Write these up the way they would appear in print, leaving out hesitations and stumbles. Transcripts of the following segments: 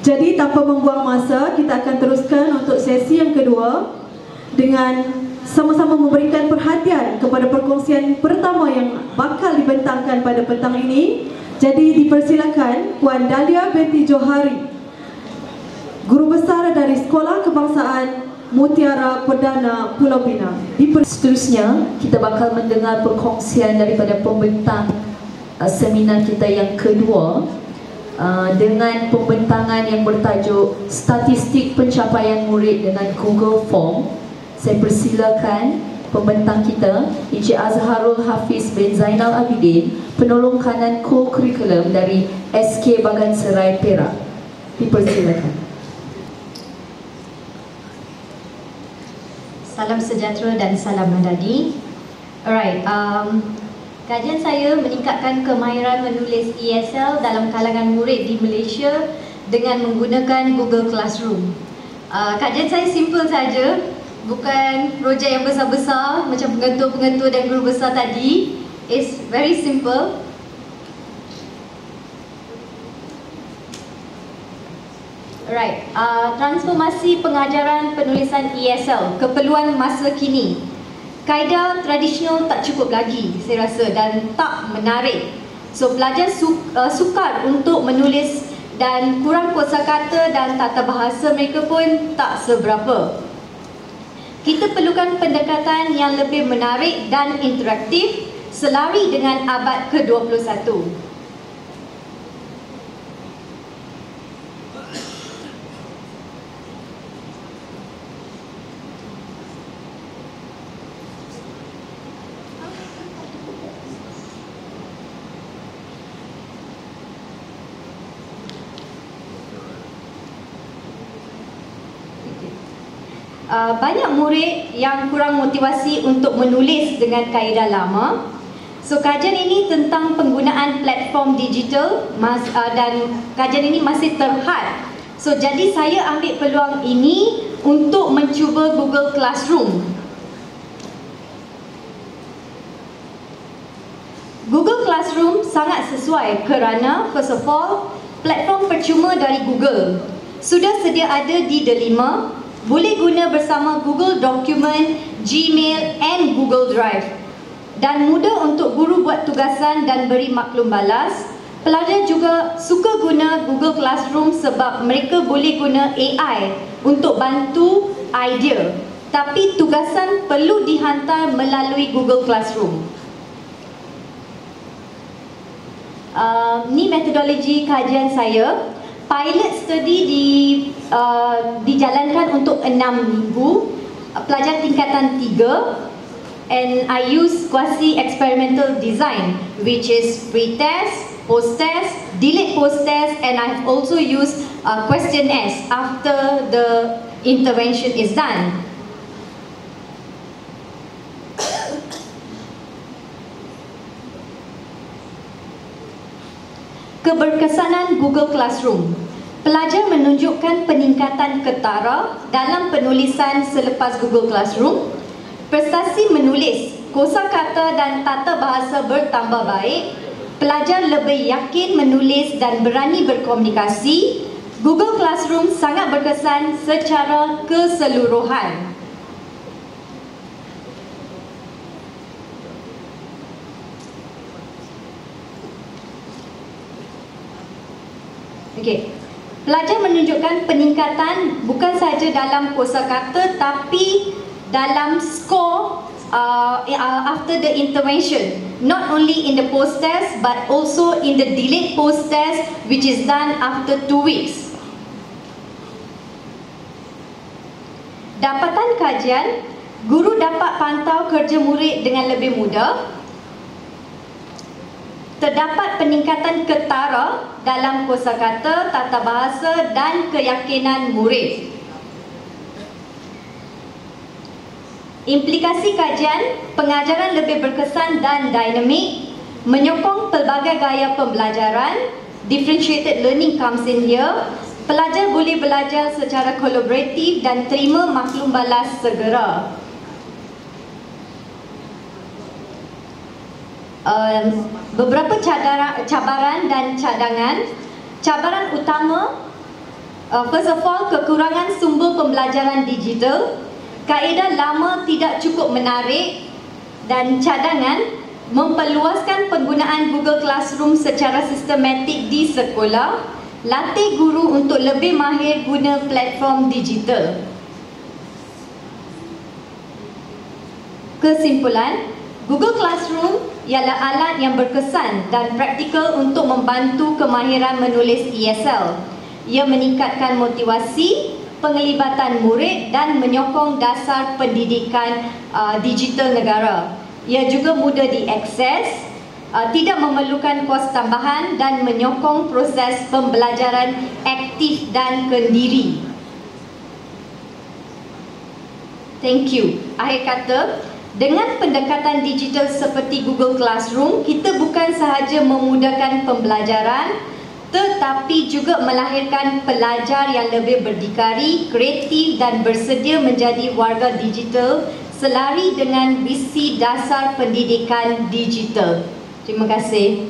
Jadi tanpa membuang masa, kita akan teruskan untuk sesi yang kedua dengan sama-sama memberikan perhatian kepada perkongsian pertama yang bakal dibentangkan pada petang ini. Jadi dipersilakan Puan Dahlia binti Johari, Guru Besar dari Sekolah Kebangsaan Mutiara Perdana Pulau Pinang. Seterusnya, kita bakal mendengar perkongsian daripada pembentang seminar kita yang kedua dengan pembentangan yang bertajuk Statistik Pencapaian Murid dengan Google Form. Saya persilakan pembentang kita, Encik Azharul Hafiz bin Zainal Abidin, penolong kanan co-curriculum dari SK Baganserai, Perak. Dipersilakan. Salam sejahtera dan salam madani. Alright, kajian saya meningkatkan kemahiran menulis ESL dalam kalangan murid di Malaysia dengan menggunakan Google Classroom. Kajian saya simple saja, bukan projek yang besar-besar macam pengetua-pengetua dan guru besar tadi. It's very simple. Alright, transformasi pengajaran penulisan ESL, keperluan masa kini. Kaedah tradisional tak cukup lagi saya rasa dan tak menarik. So pelajar sukar untuk menulis dan kurang kosakata dan tata bahasa mereka pun tak seberapa. Kita perlukan pendekatan yang lebih menarik dan interaktif selari dengan abad ke-21. Banyak murid yang kurang motivasi untuk menulis dengan kaedah lama. So kajian ini tentang penggunaan platform digital dan kajian ini masih terhad. So jadi saya ambil peluang ini untuk mencuba Google Classroom. Google Classroom sangat sesuai kerana first of all, platform percuma dari Google sudah sedia ada di Delima. Boleh guna bersama Google Document, Gmail and Google Drive. Dan mudah untuk guru buat tugasan dan beri maklum balas. Pelajar juga suka guna Google Classroom sebab mereka boleh guna AI untuk bantu idea. Tapi tugasan perlu dihantar melalui Google Classroom. Ni metodologi kajian saya. Pilot study dijalankan untuk 6 minggu, pelajar tingkatan 3, and I use quasi experimental design, which is pre-test, post-test, delete post-test, and I've also used questionnaires after the intervention is done. Keberkesanan Google Classroom. Pelajar menunjukkan peningkatan ketara dalam penulisan selepas Google Classroom. Prestasi menulis, kosakata dan tata bahasa bertambah baik. Pelajar lebih yakin menulis dan berani berkomunikasi. Google Classroom sangat berkesan secara keseluruhan. Okey. Pelajar menunjukkan peningkatan bukan sahaja dalam kosakata tapi dalam skor after the intervention. Not only in the post test but also in the delayed post test which is done after 2 weeks. Dapatan kajian, guru dapat pantau kerja murid dengan lebih mudah. Terdapat peningkatan ketara dalam kosakata, tata bahasa dan keyakinan murid. Implikasi kajian, pengajaran lebih berkesan dan dinamik, menyokong pelbagai gaya pembelajaran. Differentiated learning comes in here. Pelajar boleh belajar secara kolaboratif dan terima maklum balas segera. Beberapa cabaran dan cadangan. Cabaran utama First of all, kekurangan sumber pembelajaran digital, kaedah lama tidak cukup menarik, dan cadangan memperluaskan penggunaan Google Classroom secara sistematik di sekolah, latih guru untuk lebih mahir guna platform digital. Kesimpulan, Google Classroom ialah alat yang berkesan dan praktikal untuk membantu kemahiran menulis ESL. Ia meningkatkan motivasi, penglibatan murid dan menyokong dasar pendidikan digital negara. Ia juga mudah diakses, tidak memerlukan kos tambahan dan menyokong proses pembelajaran aktif dan kendiri. Thank you. Akhir kata, dengan pendekatan digital seperti Google Classroom, kita bukan sahaja memudahkan pembelajaran tetapi juga melahirkan pelajar yang lebih berdikari, kreatif dan bersedia menjadi warga digital selari dengan visi dasar pendidikan digital. Terima kasih.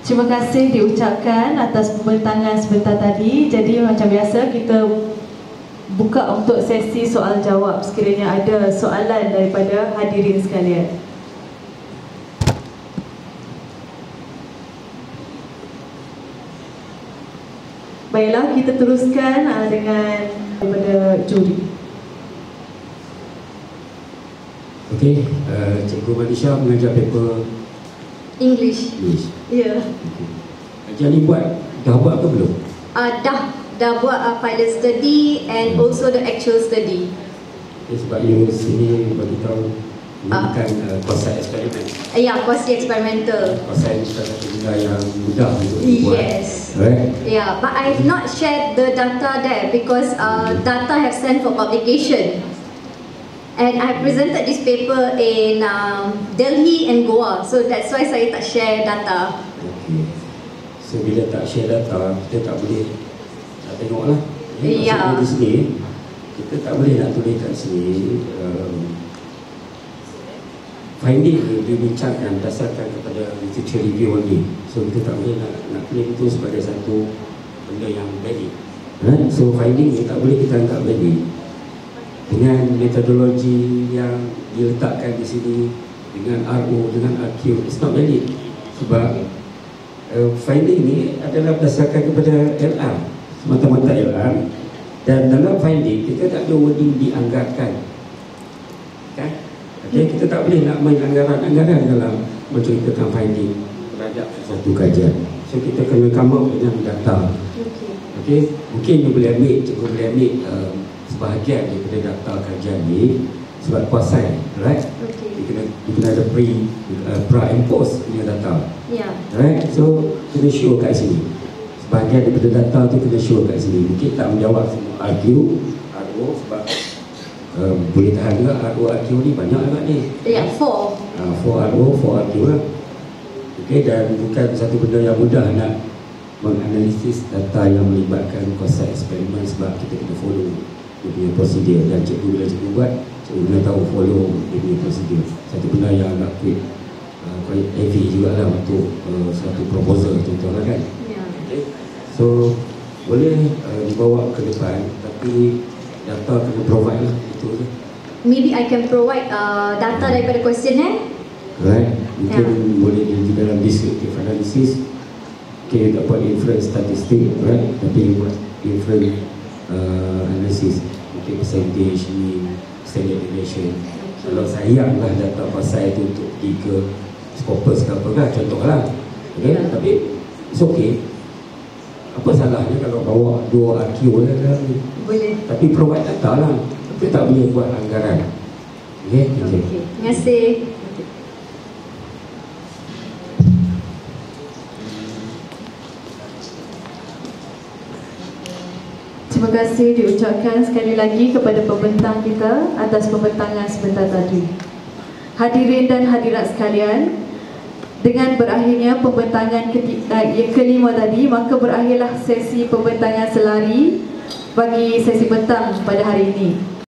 Terima kasih diucapkan atas pembentangan sebentar tadi. Jadi macam biasa kita buka untuk sesi soal jawab sekiranya ada soalan daripada hadirin sekalian. Baiklah, kita teruskan dengan daripada juri. Okey, Cikgu Manisha mengajar paper English. Ya. Kajian ni dah buat ke belum? Dah buat pilot study and also the actual study. Okay, sebab you sini bagi tahu ini bukan kuasa eksperimen. Ya, kuasa eksperimental. Kuasa ini satu benda yang mudah untuk dibuat. Yes. Right? Yeah, but I've not shared the data there because data have sent for publication. And I presented this paper in Delhi and Goa, so that's why saya tak share data. Okay. So bila tak share data, kita tak boleh nak tengok lah. Ya. Maksudnya di sini, kita tak boleh nak tulis kat sini finding dibincangkan berdasarkan kepada literature review only. So kita tak boleh nak claim itu sebagai satu benda yang valid. Right? So finding ni tak boleh kita anggap valid dengan metodologi yang diletakkan di sini, dengan RO, dengan RQ. It's not valid sebab finding ni adalah berdasarkan kepada LR, semata-mata LR, dan dalam finding kita tak ada wording dianggarkan, kan? Okay, kita tak boleh nak main anggaran dalam menceritakan finding terhadap satu kajian. So kita kena come up dengan data. Okay, mungkin you boleh ambil, cikgu boleh ambil sebahagian daripada data kajian ni sebab kuasai, right? Dia kena ada pra and post punya data. Yeah. Right? So kena show kat sini. Sebahagian daripada data tu kena show kat sini. Mungkin tak menjawab semua RQ, RO sebab boleh tahan juga RO RQ ni banyak agak ni. Yeah, 4 RO, 4 RQ lah. Okay, dan bukan satu benda yang mudah nak menganalisis data yang melibatkan kuasa eksperimen sebab kita kena follow dia punya prosedur, dan cikgu bila cikgu buat, cikgu kena tahu follow dia punya prosedur. Satu benda yang agak quite heavy jugalah untuk satu proposal contohnya, kan? Yeah. Okay. So boleh dibawa ke depan, tapi data kena provide lah, itu je. Maybe I can provide data daripada questionnaire. Right, mungkin boleh di dalam descriptive analysis. Okay, tak buat inference statistik, right? Tapi buat inference analysis, mungkin percentage ni, standard deviation. Kalau sayanglah data pasal itu untuk pergi ke Scopus ke apa kan, contohlah. Okay, tapi it's okay. Apa salahnya kalau bawa 2 RQ lah ni? Boleh. Tapi provide data lah. Tapi tak boleh buat anggaran. Okay, okay. Terima kasih. Terima kasih diucapkan sekali lagi kepada pembentang kita atas pembentangan sebentar tadi. Hadirin dan hadirat sekalian, dengan berakhirnya pembentangan yang kelima tadi, maka berakhirlah sesi pembentangan selari bagi sesi petang pada hari ini.